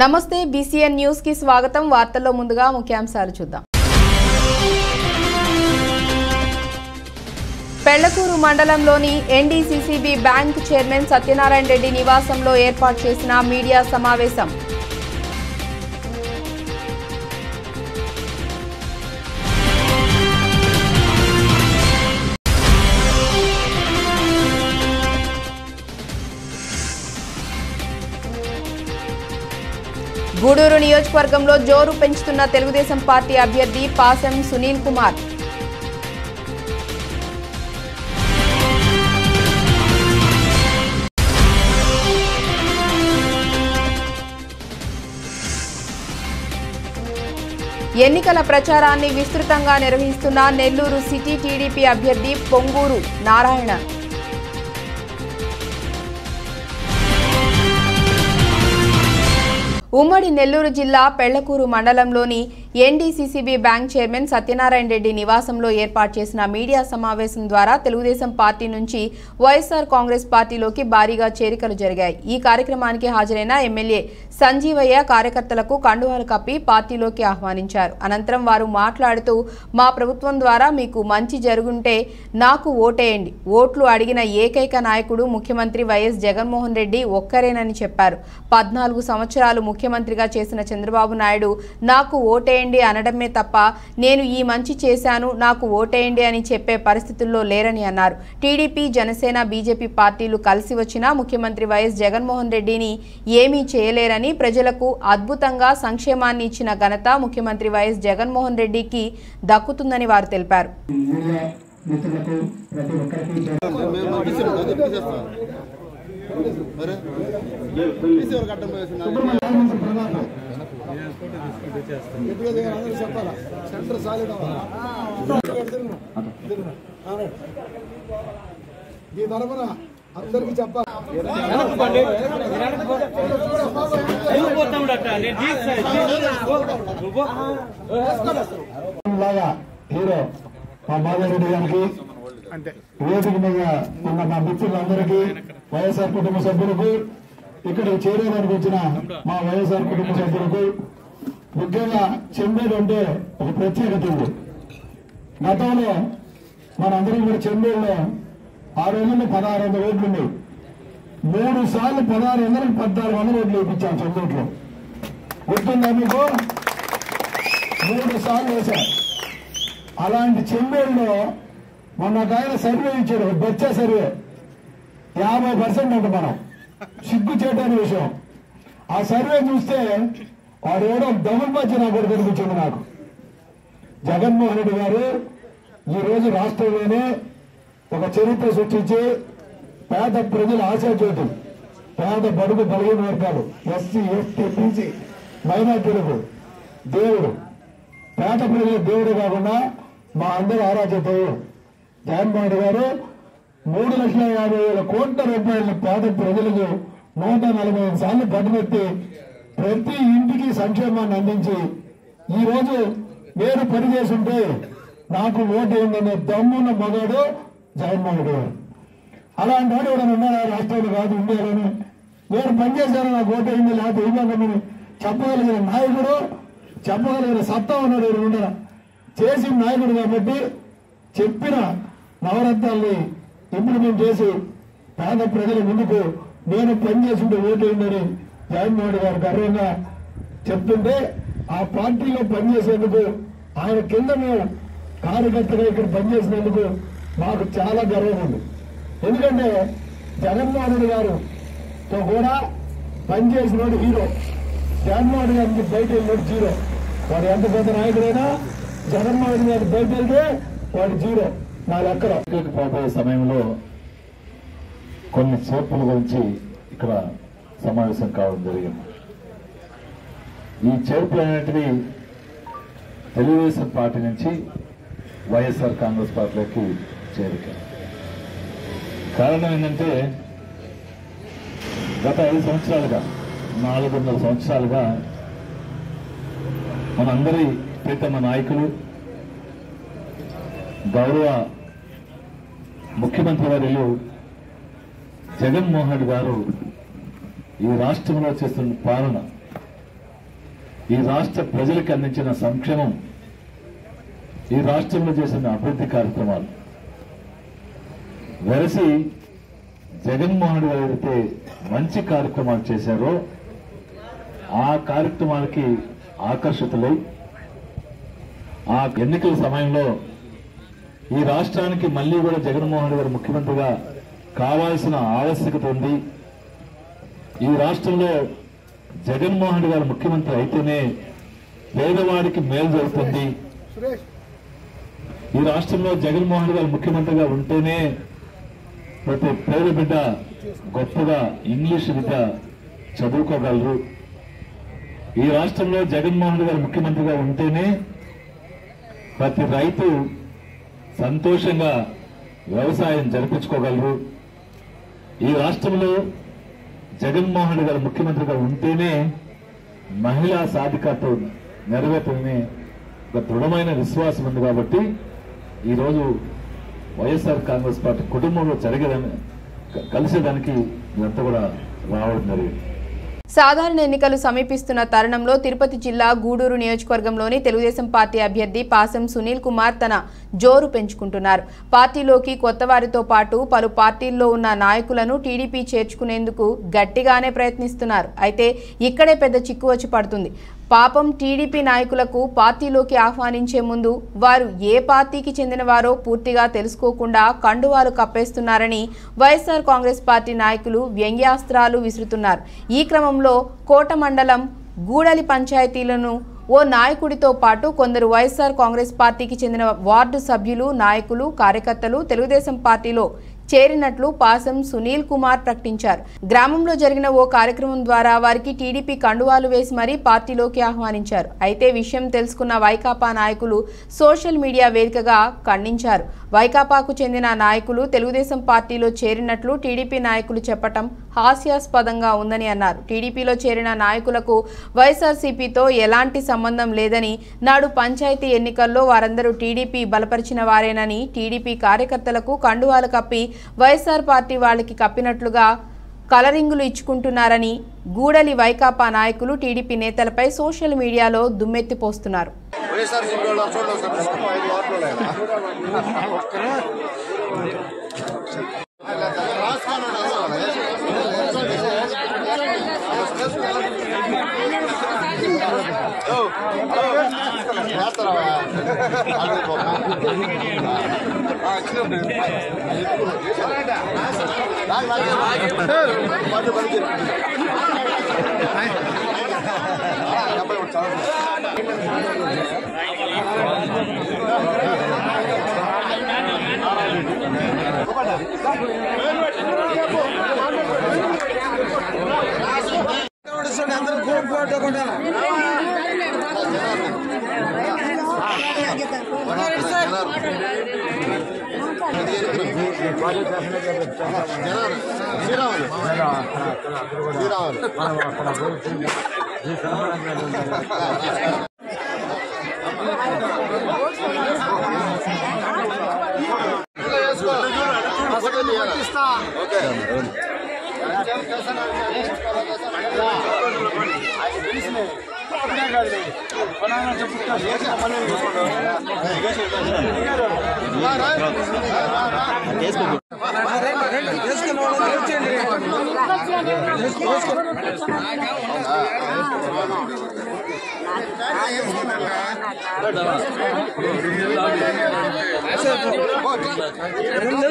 నమస్తే BCN news కి స్వాగతం। వార్తల్లో ముందుగా ముఖ్యాంశాలు చూద్దాం। పెళ్లకూరు మండలంలోని NDCCB bank chairman Satyanarayana Reddy నివాసంలో ఏర్పాటు చేసిన మీడియా సమావేశం। గూడూరు నియోజకవర్గంలో జోరు పెంచుతున్న తెలుగుదేశం పార్టీ అభ్యర్థి పాసం సునీల్ కుమార్। ఎన్నికల ప్రచారాన్ని విస్తృతంగా నిర్వహిస్తున్న నెల్లూరు సిటీ టీడీపీ అభ్యర్థి పొంగూరు నారాయణ। ఉమ్మడి నెల్లూరు జిల్లా పెళ్లకూరు మండలంలోని NDCCB bank chairman Satyanarayana Reddy నివాసంలో ఏర్పాటు చేసిన మీడియా సమావేశం ద్వారా తెలుగుదేశం పార్టీ నుంచి వైఎస్ఆర్ కాంగ్రెస్ పార్టీలోకి భారీగా చేరికలు జరిగాయి। ఈ కార్యక్రమానికి హాజరైన ఎమ్మెల్యే సంజీవయ్య కార్యకర్తలకు కండువాలు కప్పి పార్టీలోకి ఆహ్వానించారు। అనంతరం వారు మాట్లాడుతూ మా ప్రభుత్వం ద్వారా మీకు మంచి జరుగుంటే నాకు ఓటేయండి, ఓట్లు అడిగిన ఏకైక నాయకుడు ముఖ్యమంత్రి వైఎస్ జగన్మోహన్ రెడ్డి ఒక్కరేనని చెప్పారు। 14 సంవత్సరాలు ముఖ్యమంత్రిగా చేసిన చంద్రబాబు నాయుడు నాకు ఓటేయండి అనడమే తప్ప నేను ఈ మంచి చేశాను నాకు ఓటేయండి అని చెప్పే పరిస్థితుల్లో లేరని అన్నారు। టీడీపీ జనసేన బీజేపీ పార్టీలు కలిసి వచ్చినా ముఖ్యమంత్రి వైఎస్ జగన్మోహన్ రెడ్డిని ఏమీ చేయలేరని, ప్రజలకు అద్భుతంగా సంక్షేమాన్ని ఇచ్చిన ఘనత ముఖ్యమంత్రి వైఎస్ జగన్మోహన్ రెడ్డికి దక్కుతుందని వారు తెలిపారు। అందరికి చెప్పాలి హీరో మా మాధవరెడ్డి గారికి, వేదిక మీద ఉన్న మా మిత్రులందరికీ, వైఎస్ఆర్ కుటుంబ సభ్యులకు, ఇక్కడికి చేరేదానికి వచ్చిన మా వైఎస్ఆర్ కుటుంబ సభ్యులకు, ముఖ్యంగా చెంబేడు అంటే ఒక ప్రత్యేకత ఉంది। గతంలో మనందరం కూడా చెంబేడులో ఆ రోజుల్లో 1600 ఓట్లు ఉన్నాయి। 3 సార్లు 1600 1400 ఓట్లు వేయించాం చెంబేడులో, గుర్తుందా మీకు? 3 సార్లు వేశారు। అలాంటి చెంబేడులో మొన్న ఒక ఆయన సర్వే ఇచ్చాడు, బచ్చ సర్వే 50% అంట, మనం సిగ్గు చేయడానికి విషయం। ఆ సర్వే చూస్తే వాడు ఎవడో డబుల్ బచ్చి నాకు కూడా కనిపించింది। నాకు జగన్మోహన్ రెడ్డి గారు ఈ రోజు రాష్ట్రంలోనే ఒక చరిత్ర సృష్టించి పేద ప్రజల ఆశాజ్యోతి, పేద బడుగు బలహీన వర్గాలు, ఎస్సీ ఎస్టీ బీసీ మైనార్టీలకు దేవుడు, పేద ప్రజల దేవుడు కాకుండా మా అందరూ ఆరాధ్య దేవుడు జగన్మోహన్ రెడ్డి గారు 3,50,000 కోట్ల రూపాయల పేద ప్రజలకు 145 సార్లు గడ్డమెత్తి ప్రతి ఇంటికి సంక్షేమాన్ని అందించి ఈ రోజు నేను పనిచేస్తుంటే నాకు ఓటేయందనే దమ్మున్న మగాడు జగన్మోహన్ రెడ్డి గారు। అలాంటి వాడు కూడా ఉన్నాడు రాష్ట్రంలో కాదు ఇండియాలోనే, నేను పనిచేశాను నాకు ఓటేయండి లేకపోతే ఇవ్వమని చెప్పగలిగిన నాయకుడు, చెప్పగలిగిన సత్తా ఉన్నాడు ఎవరు ఉండరా, చేసిన నాయకుడు కాబట్టి చెప్పిన నవరత్నాల్ని ఇంప్లిమెంట్ చేసి పేద ప్రజల ముందుకు నేను పనిచేస్తుంటే ఓటేయండి జగన్మోహన్ గారు గర్వంగా చెప్తుంటే, ఆ పార్టీలో పనిచేసేందుకు ఆయన కింద మేము కార్యకర్తగా ఇక్కడ పనిచేసినందుకు మాకు చాలా గర్వం ఉంది। ఎందుకంటే జగన్మోహన్ రెడ్డి గారితో కూడా పనిచేసినోడు హీరో, జగన్మోహన్ రెడ్డి గారికి బయట వెళ్ళినోడు జీరో। వాడు ఎంత పెద్ద నాయకుడైనా జగన్మోహన్ రెడ్డి గారికి బయట వెళ్తే వాడు జీరో నా లెక్కలో। పోయే సమయంలో కొన్ని చేర్పుల గురించి ఇక్కడ సమావేశం కావడం జరిగింది। ఈ చేర్పులు అనేటివి తెలుగుదేశం పార్టీ నుంచి వైఎస్ఆర్ కాంగ్రెస్ పార్టీలోకి చేరిక కారణం ఏంటంటే గత 5 సంవత్సరాలుగా 400 సంవత్సరాలుగా మనందరి ప్రీతమ నాయకులు గౌరవ ముఖ్యమంత్రి వర్యులు జగన్మోహన్ రెడ్డి గారు ఈ రాష్ట్రంలో చేస్తున్న పాలన ఈ రాష్ట్ర ప్రజలకు అందించిన సంక్షేమం, ఈ రాష్ట్రంలో చేసిన అభివృద్ధి కార్యక్రమాలు వెరసి జగన్మోహన్ గారు ఏదైతే మంచి కార్యక్రమాలు చేశారో ఆ కార్యక్రమాలకి ఆకర్షితులై ఆ ఎన్నికల సమయంలో ఈ రాష్ట్రానికి మళ్లీ కూడా జగన్మోహన్ గారు ముఖ్యమంత్రిగా కావాల్సిన ఆవశ్యకత ఉంది. ఈ రాష్ట్రంలో జగన్మోహన్ గారు ముఖ్యమంత్రి అయితేనే పేదవాడికి మేలు జరుగుతుంది. ఈ రాష్ట్రంలో జగన్మోహన్ గారు ముఖ్యమంత్రిగా ఉంటేనే ప్రతి పేద బిడ్డ గొప్పగా ఇంగ్లీష్ విద్య చదువుకోగలరు. ఈ రాష్ట్రంలో జగన్మోహన్ గారు ముఖ్యమంత్రిగా ఉంటేనే ప్రతి రైతు సంతోషంగా వ్యవసాయం జరిపించుకోగలరు. ఈ రాష్ట్రంలో జగన్మోహన్ గారు ముఖ్యమంత్రిగా ఉంటేనే మహిళా సాధికారత నెరవేర్తనే ఒక దృఢమైన విశ్వాసం ఉంది. కాబట్టి ఈరోజు వైఎస్ఆర్ కాంగ్రెస్ పార్టీ కుటుంబంలో కలిసేదానికి ఇదంతా కూడా రావడం జరిగింది. సాధారణ ఎన్నికలు సమీపిస్తున్న తరుణంలో తిరుపతి జిల్లా గూడూరు నియోజకవర్గంలోని తెలుగుదేశం పార్టీ అభ్యర్థి పాసం సునీల్ కుమార్ తన జోరు పెంచుకుంటున్నారు. పార్టీలోకి కొత్త వారితో పాటు పలు పార్టీల్లో ఉన్న నాయకులను టీడీపీ చేర్చుకునేందుకు గట్టిగానే ప్రయత్నిస్తున్నారు. అయితే ఇక్కడే పెద్ద చిక్కు వచ్చి పడుతుంది. పాపం టీడీపీ నాయకులకు పార్టీలోకి ఆహ్వానించే ముందు వారు ఏ పార్టీకి చెందినవారో పూర్తిగా తెలుసుకోకుండా కండువాలు కప్పేస్తున్నారని వైఎస్ఆర్ కాంగ్రెస్ పార్టీ నాయకులు వ్యంగ్యాస్త్రాలు విసురుతున్నారు. ఈ క్రమంలో కోట మండలం గూడలి పంచాయతీలను ఓ నాయకుడితో పాటు కొందరు వైఎస్ఆర్ కాంగ్రెస్ పార్టీకి చెందిన వార్డు సభ్యులు, నాయకులు, కార్యకర్తలు తెలుగుదేశం పార్టీలో చేరినట్లు పాసం సునీల్ కుమార్ ప్రకటించారు. గ్రామంలో జరిగిన ఓ కార్యక్రమం ద్వారా వారికి టీడీపీ కండువాలు వేసి మరీ పార్టీలోకి ఆహ్వానించారు. అయితే విషయం తెలుసుకున్న వైకాపా నాయకులు సోషల్ మీడియా వేదికగా ఖండించారు. వైకాపాకు చెందిన నాయకులు తెలుగుదేశం పార్టీలో చేరినట్లు టీడీపీ నాయకులు చెప్పటం హాస్యాస్పదంగా ఉందని అన్నారు. టీడీపీలో చేరిన నాయకులకు వైఎస్ఆర్సీపీతో ఎలాంటి సంబంధం లేదని, నాడు పంచాయతీ ఎన్నికల్లో వారందరూ టీడీపీ బలపరిచిన వారేనని, టీడీపీ కార్యకర్తలకు కండువాలు కప్పి వైఎస్ఆర్ పార్టీ వాళ్ళకి కప్పినట్లుగా కలరింగులు ఇచ్చుకుంటున్నారని గూడలి వైకాపా నాయకులు టీడీపీ నేతలపై సోషల్ మీడియాలో దుమ్మెత్తిపోస్తున్నారు.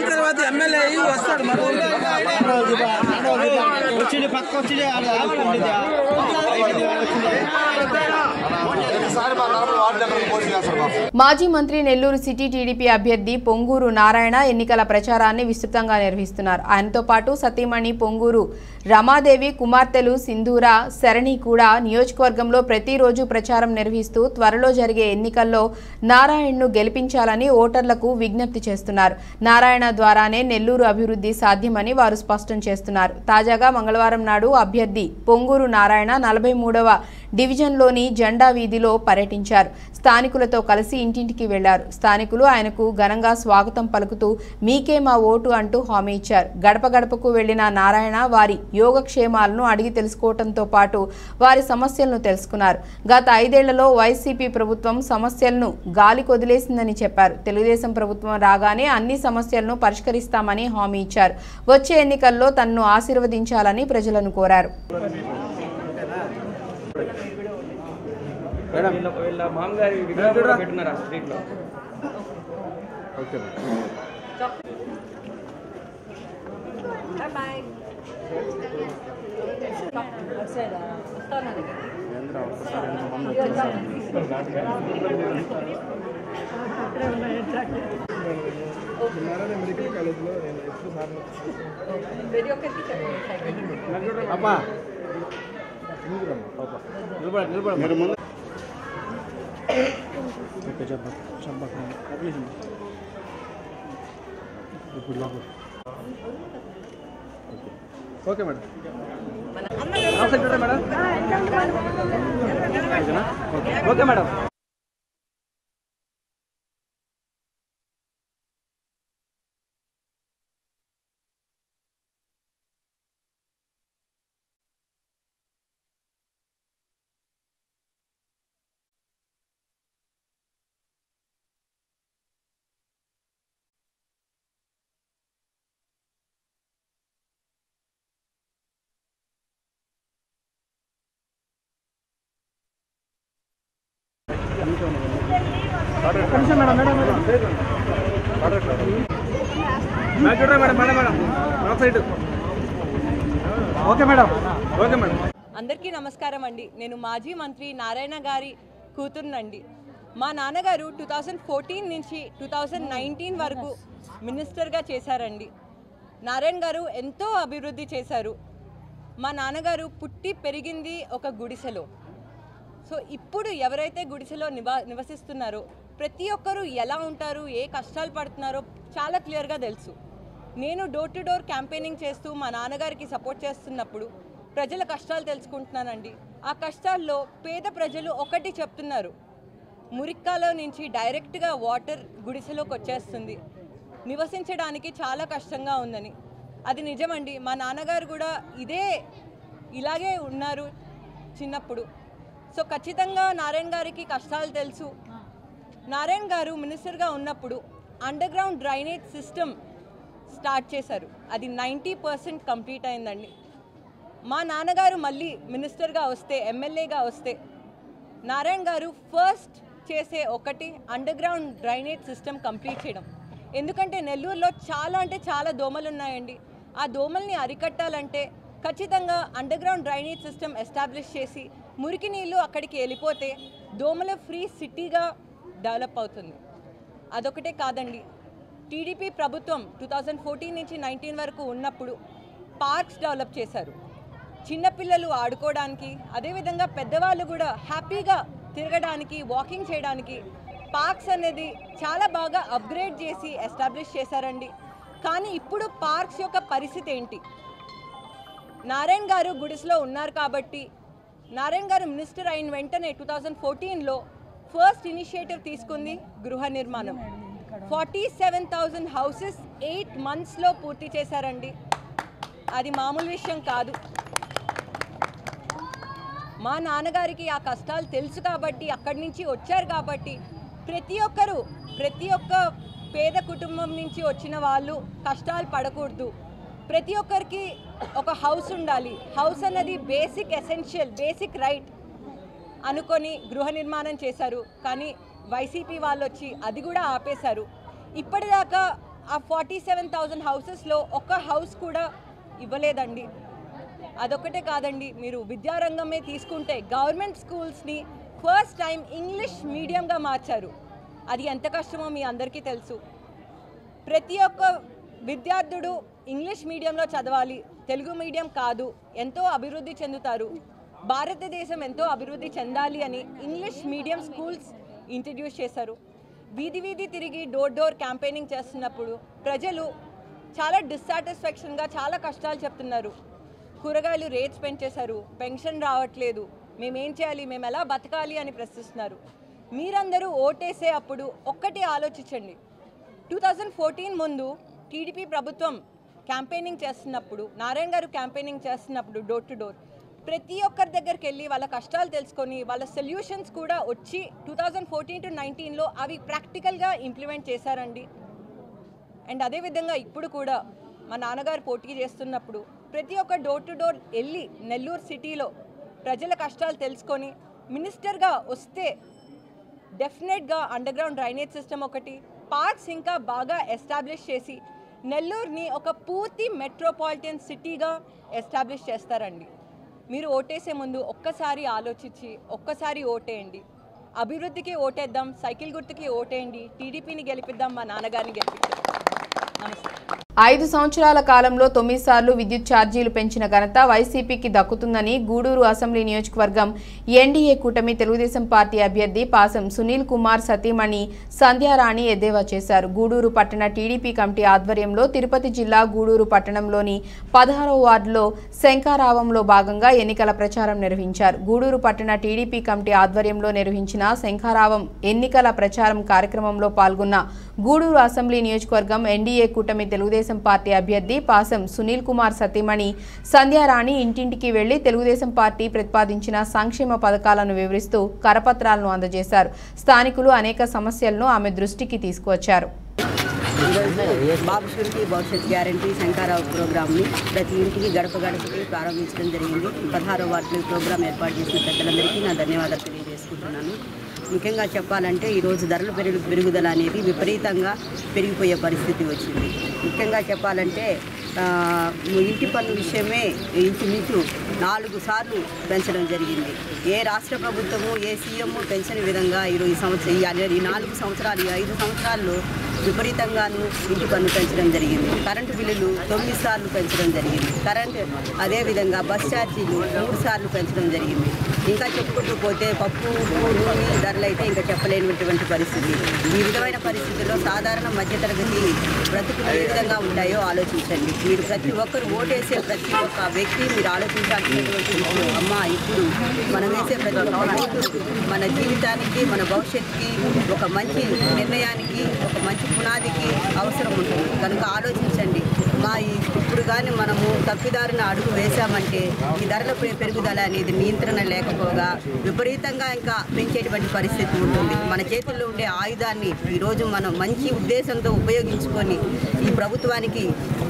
తర్వాత ఎమ్మెల్యే వస్తాడు మాజీ మంత్రి నెల్లూరు సిటీ టీడీపీ అభ్యర్థి పొంగూరు నారాయణ ఎన్నికల ప్రచారాన్ని విస్తృతంగా నిర్వహిస్తున్నారు. ఆయనతో పాటు సతీమణి పొంగూరు రమాదేవి, కుమార్తెలు సింధూర, శరణి కూడా నియోజకవర్గంలో ప్రతిరోజు ప్రచారం నిర్వహిస్తూ త్వరలో జరిగే ఎన్నికల్లో నారాయణను గెలిపించాలని ఓటర్లకు విజ్ఞప్తి చేస్తున్నారు. నారాయణ ద్వారానే నెల్లూరు అభివృద్ధి సాధ్యమని వారు స్పష్టం చేస్తున్నారు. తాజాగా మంగళవారం నాడు అభ్యర్థి పొంగూరు నారాయణ 43వ డివిజన్ డివిజన్లోని జెండా వీధిలో పర్యటించారు. స్థానికులతో కలిసి ఇంటింటికి వెళ్లారు. స్థానికులు ఆయనకు ఘనంగా స్వాగతం పలుకుతూ మీకే మా ఓటు అంటూ హామీ ఇచ్చారు. గడప గడపకు వెళ్లిన నారాయణ వారి యోగక్షేమాలను అడిగి తెలుసుకోవడంతో పాటు వారి సమస్యలను తెలుసుకున్నారు. గత 5 ఏళ్లలో వైసీపీ ప్రభుత్వం సమస్యలను గాలి కొదిలేసిందని చెప్పారు. తెలుగుదేశం ప్రభుత్వం రాగానే అన్ని సమస్యలను పరిష్కరిస్తామని హామీ ఇచ్చారు. వచ్చే ఎన్నికల్లో తనను ఆశీర్వదించాలని ప్రజలను కోరారు. మెడికల్ కాలేజ్లో నేను ఎప్పుడు ఓకే మేడం ఓకే మేడం. అందరికీ నమస్కారం అండి. నేను మాజీ మంత్రి నారాయణ గారి కూతురునండి. మా నాన్నగారు 2014 నుంచి 2019 వరకు మినిస్టర్గా చేశారండి. నారాయణ గారు ఎంతో అభివృద్ధి చేశారు. మా నాన్నగారు పుట్టి పెరిగింది ఒక గుడిసెలో. సో ఇప్పుడు ఎవరైతే గుడిసెలో నివసిస్తున్నారో ప్రతి ఒక్కరూ ఎలా ఉంటారు, ఏ కష్టాలు పడుతున్నారో చాలా క్లియర్గా తెలుసు. నేను డోర్ టు డోర్ క్యాంపెయినింగ్ చేస్తూ మా నాన్నగారికి సపోర్ట్ చేస్తున్నప్పుడు ప్రజల కష్టాలు తెలుసుకుంటున్నానండి. ఆ కష్టాల్లో పేద ప్రజలు ఒకటి చెప్తున్నారు, మురిక్కాలో నుంచి డైరెక్ట్గా వాటర్ గుడిసెలోకి వచ్చేస్తుంది, నివసించడానికి చాలా కష్టంగా ఉందని. అది నిజమండి. మా నాన్నగారు కూడా ఇలాగే ఉన్నారు చిన్నప్పుడు. సో ఖచ్చితంగా నారాయణ గారికి కష్టాలు తెలుసు. నారాయణ గారు మినిస్టర్గా ఉన్నప్పుడు under ground drainage system start చేశారు. అది 90% కంప్లీట్ అయిందండి. మా నాన్నగారు మళ్ళీ మినిస్టర్గా వస్తే, ఎమ్మెల్యేగా వస్తే నారాయణ గారు ఫస్ట్ చేసే ఒకటి under ground drainage system complete చేయడం. ఎందుకంటే నెల్లూరులో చాలా దోమలు ఉన్నాయండి. ఆ దోమల్ని అరికట్టాలంటే ఖచ్చితంగా under ground drainage system establish చేసి మురికి నీళ్ళు అక్కడికి వెళ్ళిపోతే దోమల ఫ్రీ సిటీగా డెవలప్ అవుతుంది. అదొకటే కాదండి, టీడీపీ ప్రభుత్వం 2014 నుంచి 19 వరకు ఉన్నప్పుడు పార్క్స్ డెవలప్ చేశారు. చిన్నపిల్లలు ఆడుకోవడానికి, అదేవిధంగా పెద్దవాళ్ళు కూడా హ్యాపీగా తిరగడానికి, వాకింగ్ చేయడానికి పార్క్స్ అనేది చాలా బాగా అప్గ్రేడ్ చేసి ఎస్టాబ్లిష్ చేశారండి. కానీ ఇప్పుడు పార్క్స్ యొక్క పరిస్థితి ఏంటి? నారాయణ గారు గుడిసెలో ఉన్నారు కాబట్టి నారాయణ గారు మినిస్టర్ అయిన వెంటనే 2014లో ఫస్ట్ ఇనిషియేటివ్ తీసుకుంది గృహ నిర్మాణం. 47,000 హౌసెస్ 8 monthsలో పూర్తి చేశారండి. అది మామూలు విషయం కాదు. మా నాన్నగారికి ఆ కష్టాలు తెలుసు కాబట్టి, అక్కడి నుంచి వచ్చారు కాబట్టి ప్రతి ఒక్క పేద కుటుంబం నుంచి వచ్చిన వాళ్ళు కష్టాలు పడకూడదు, ప్రతి ఒక్కరికి ఒక హౌస్ ఉండాలి, హౌస్ అన్నది బేసిక్ ఎసెన్షియల్, బేసిక్ రైట్ అనుకొని గృహ నిర్మాణం చేశారు. కానీ వైసీపీ వాళ్ళు వచ్చి అది కూడా ఆపేశారు. ఇప్పటిదాకా ఆ 47,000 హౌసెస్లో ఒక్క హౌస్ కూడా ఇవ్వలేదండి. అదొకటే కాదండి, మీరు విద్యారంగమే తీసుకుంటే గవర్నమెంట్ స్కూల్స్ని ఫస్ట్ టైం ఇంగ్లీష్ మీడియంగా మార్చారు. అది ఎంత కష్టమో మీ అందరికీ తెలుసు. ప్రతి ఒక్క విద్యార్థుడు ఇంగ్లీష్ మీడియంలో చదవాలి, తెలుగు మీడియం కాదు. ఎంతో అభివృద్ధి చెందుతారు. భారతదేశం ఎంతో అభివృద్ధి చెందాలి అని ఇంగ్లీష్ మీడియం స్కూల్స్ ఇంట్రడ్యూస్ చేశారు. వీధి తిరిగి డోర్ డోర్ క్యాంపెయినింగ్ చేస్తున్నప్పుడు ప్రజలు చాలా డిస్సాటిస్ఫాక్షన్గా చాలా కష్టాలు చెప్తున్నారు. కూరగాయలు రేట్స్ పెంచేశారు, పెన్షన్ రావట్లేదు, మేమేం చేయాలి, మేము ఎలా బతకాలి అని ప్రశ్నిస్తున్నారు. మీరందరూ ఓటేసే అప్పుడు ఒక్కటి ఆలోచించండి. 2014 ముందు టీడీపీ ప్రభుత్వం క్యాంపెయినింగ్ చేస్తున్నప్పుడు, నారాయణ గారు క్యాంపెయినింగ్ చేస్తున్నప్పుడు డోర్ టు డోర్ ప్రతి ఒక్కరి దగ్గరికి వెళ్ళి వాళ్ళ కష్టాలు తెలుసుకొని వాళ్ళ సొల్యూషన్స్ కూడా వచ్చి 2014 to 19లో అవి ప్రాక్టికల్గా ఇంప్లిమెంట్ చేశారండి. అండ్ అదేవిధంగా ఇప్పుడు కూడా మా నాన్నగారు పోటీ చేస్తున్నప్పుడు ప్రతి ఒక్క డోర్ టు డోర్ వెళ్ళి నెల్లూరు సిటీలో ప్రజల కష్టాలు తెలుసుకొని మినిస్టర్గా వస్తే డెఫినెట్గా అండర్ గ్రౌండ్ డ్రైనేజ్ సిస్టమ్ ఒకటి, పార్క్స్ ఇంకా బాగా ఎస్టాబ్లిష్ చేసి నెల్లూరుని ఒక పూర్తి మెట్రోపాలిటన్ సిటీగా ఎస్టాబ్లిష్ చేస్తారండి. మీరు ఓటేసే ముందు ఒక్కసారి ఆలోచించి ఒక్కసారి ఓటేయండి. అభివృద్ధికి ఓటేద్దాం, సైకిల్ గుర్తుకి ఓటేయండి, టీడీపీని గెలిపిద్దాం, మా నాన్నగారిని గెలిపిద్దాం. నమస్తే. 5 సంవత్సరాల కాలంలో 9 సార్లు విద్యుత్ ఛార్జీలు పెంచిన ఘనత వైసీపీకి దక్కుతుందని గూడూరు అసెంబ్లీ నియోజకవర్గం ఎన్డీఏ కూటమి తెలుగుదేశం పార్టీ అభ్యర్థి పాసం సునీల్ కుమార్ సతీమణి సంధ్యారాణి ఎద్దేవా చేశారు. గూడూరు పట్టణ టీడీపీ కమిటీ ఆధ్వర్యంలో తిరుపతి జిల్లా గూడూరు పట్టణంలోని 16వ వార్డులో శంఖారావంలో భాగంగా ఎన్నికల ప్రచారం నిర్వహించారు. గూడూరు పట్టణ టీడీపీ కమిటీ ఆధ్వర్యంలో నిర్వహించిన శంఖారావం ఎన్నికల ప్రచారం కార్యక్రమంలో పాల్గొన్న గూడూరు అసెంబ్లీ నియోజకవర్గం ఎన్డీఏ కూటమి తెలుగుదేశం పార్టీ అభ్యర్థి పాసం సునీల్ కుమార్ సతీమణి సంధ్యారాణి ఇంటింటికి వెళ్లి తెలుగుదేశం పార్టీ ప్రతిపాదించిన సంక్షేమ పథకాలను వివరిస్తూ కరపత్రాలను అందజేశారు. స్థానికులు అనేక సమస్యలను ఆమె దృష్టికి తీసుకువచ్చారు. బాబు షూరిటీ భవిష్యత్ గ్యారంటీ శంకరావు ప్రోగ్రామ్ని ప్రతి ఇంటికి గడప గడపకి ప్రారంభించడం జరిగింది. 16వ వార్డులో ప్రోగ్రాం ఏర్పాటు చేసిన పెద్దలందరికీ నా ధన్యవాదాలు తెలియజేసుకుంటున్నాను. ముఖ్యంగా చెప్పాలంటే ఈరోజు ధరల పెరుగుదల అనేది విపరీతంగా పెరిగిపోయే పరిస్థితి వచ్చింది. ముఖ్యంగా చెప్పాలంటే ఇంటి పన్ను విషయమే ఇంచుమించు 4 సార్లు పెంచడం జరిగింది. ఏ రాష్ట్ర ప్రభుత్వము ఏ సీఎం పెంచని విధంగా ఈ 4 సంవత్సరాలు 5 సంవత్సరాల్లో విపరీతంగాను ఇంటి పన్ను పెంచడం జరిగింది. కరెంటు బిల్లులు 9 సార్లు పెంచడం జరిగింది. అదేవిధంగా బస్ ఛార్జీలు 3 సార్లు పెంచడం జరిగింది. ఇంకా చెప్పుకుంటూ పోతే పప్పు నూనె ధరలు అయితే ఇంకా చెప్పలేనటువంటి పరిస్థితి. ఈ విధమైన పరిస్థితుల్లో సాధారణ మధ్యతరగతి బ్రతుకులు ఏ విధంగా ఉంటాయో ఆలోచించండి. మీరు ప్రతి ఒక్కరు ఓటేసే ప్రతి ఒక్క వ్యక్తి మీరు ఆలోచించాల్సినటువంటి విషయం, అమ్మ ఇప్పుడు మనం వేసే ప్రతి ఒక్క మన జీవితానికి మన భవిష్యత్తుకి ఒక మంచి నిర్ణయానికి ఒక మంచి పునాదికి అవసరం ఉంటుంది. కనుక ఆలోచించండి. ఇప్పుడు కానీ మనము తప్పిదారిన అడుగు వేశామంటే ఈ ధరల పెరుగుదల అనేది నియంత్రణ లేకపోగా విపరీతంగా ఇంకా పెంచేటువంటి పరిస్థితి ఉంటుంది. మన చేతుల్లో ఉండే ఆయుధాన్ని ఈరోజు మనం మంచి ఉద్దేశంతో ఉపయోగించుకొని ఈ ప్రభుత్వానికి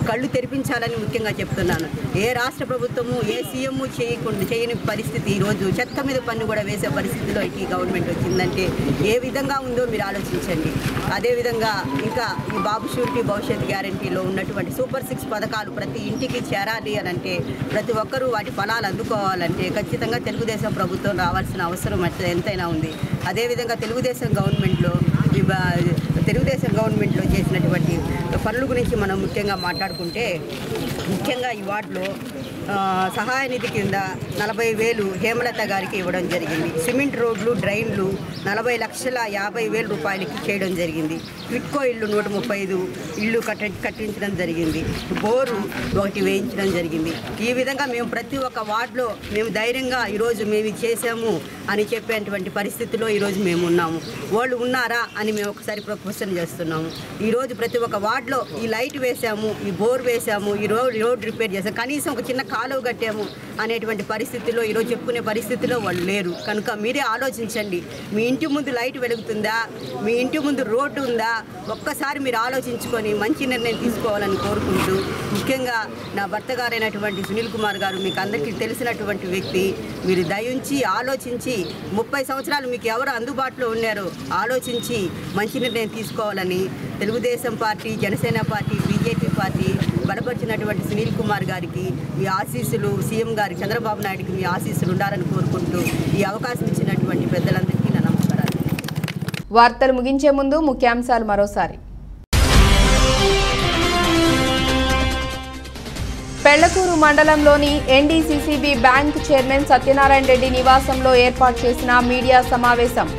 కళ్ళు తెరిపించాలని ముఖ్యంగా చెప్తున్నాను. ఏ రాష్ట్ర ప్రభుత్వము ఏ సీఎం చేయని పరిస్థితి ఈరోజు చెత్త మీద పన్ను కూడా వేసే పరిస్థితిలో ఈ గవర్నమెంట్ వచ్చిందంటే ఏ విధంగా ఉందో మీరు ఆలోచించండి. అదేవిధంగా ఇంకా ఈ బాబు షూరిటీ భవిష్యత్ గ్యారంటీలో ఉన్నటువంటి సూపర్ 6 పథకాలు ప్రతి ఇంటికి చేరాలి అని అంటే ప్రతి ఒక్కరూ వాటి ఫలాలు అందుకోవాలంటే ఖచ్చితంగా తెలుగుదేశం ప్రభుత్వం రావాల్సిన అవసరం ఎంతైనా ఉంది. అదేవిధంగా తెలుగుదేశం గవర్నమెంట్లో చేసినటువంటి పనుల గురించి మనం ముఖ్యంగా మాట్లాడుకుంటే ముఖ్యంగా ఈ వార్డులో సహాయ నిధి కింద 40,000 హేమలత గారికి ఇవ్వడం జరిగింది. సిమెంట్ రోడ్లు డ్రైన్లు 40,50,000 రూపాయలకి చేయడం జరిగింది. క్విట్కో ఇల్లు 135 ఇల్లు కట్టించడం జరిగింది. బోరు 1 వేయించడం జరిగింది. ఈ విధంగా మేము ప్రతి ఒక్క వార్డులో మేము ధైర్యంగా ఈరోజు మేము చేసాము అని చెప్పేటువంటి పరిస్థితిలో ఈరోజు మేము ఉన్నాము. వాళ్ళు ఉన్నారా అని మేము ఒకసారి క్వశ్చన్ చేస్తున్నాము. ఈరోజు ప్రతి ఒక్క వార్డులో ఈ లైట్ వేసాము, ఈ బోర్ వేసాము, ఈ రోడ్ రిపేర్ చేసాము, కనీసం ఒక చిన్న కాలువ కట్టాము అనేటువంటి పరిస్థితిలో ఈరోజు చెప్పుకునే పరిస్థితిలో వాళ్ళు లేరు. కనుక మీరే ఆలోచించండి. మీ ఇంటి ముందు లైట్ వెలుగుతుందా, మీ ఇంటి ముందు రోడ్డు ఉందా, ఒక్కసారి మీరు ఆలోచించుకొని మంచి నిర్ణయం తీసుకోవాలని కోరుకుంటూ ముఖ్యంగా నా భర్త గారైనటువంటి సునీల్ కుమార్ గారు మీకు అందరికీ తెలిసినటువంటి వ్యక్తి. మీరు దయించి ఆలోచించి 30 సంవత్సరాలు మీకు ఎవరు అందుబాటులో ఉన్నారో ఆలోచించి మంచి నిర్ణయం తీసుకోవాలని Telugu Desam party, Janasena party, BJP party బలపరిచినటువంటి సునీల్ కుమార్ గారికి మీ ఆశీస్సులు, సీఎం గారికి చంద్రబాబు నాయుడుకి మీ ఆశీస్సులు ఉండాలని కోరుకుంటూ ఈ అవకాశం ఇచ్చినటువంటి పెద్దలందరికీ నా నమస్కారాలు. వార్తలు ముగించే ముందు ముఖ్యాంశాలు మరోసారి. పెళ్లకూరు మండలంలోని NDCCB bank chairman Satyanarayana Reddy నివాసంలో ఏర్పాటు చేసిన మీడియా సమావేశం.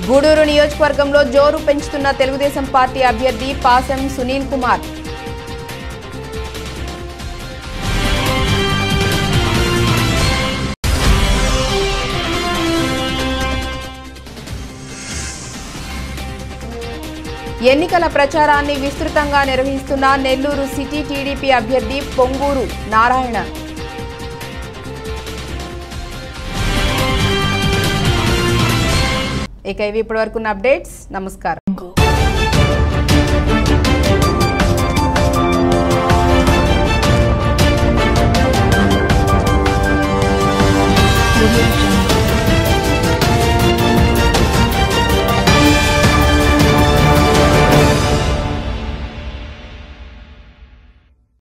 గూడూరు నియోజకవర్గంలో జోరు పెంచుతున్న తెలుగుదేశం పార్టీ అభ్యర్థి పాసం సునీల్ కుమార్. ఎన్నికల ప్రచారాన్ని విస్తృతంగా నిర్వహిస్తున్న నెల్లూరు సిటీ టీడీపీ అభ్యర్థి పొంగూరు నారాయణ. ఇక ఇవి ఇప్పటివరకున్న అప్డేట్స్. నమస్కారం.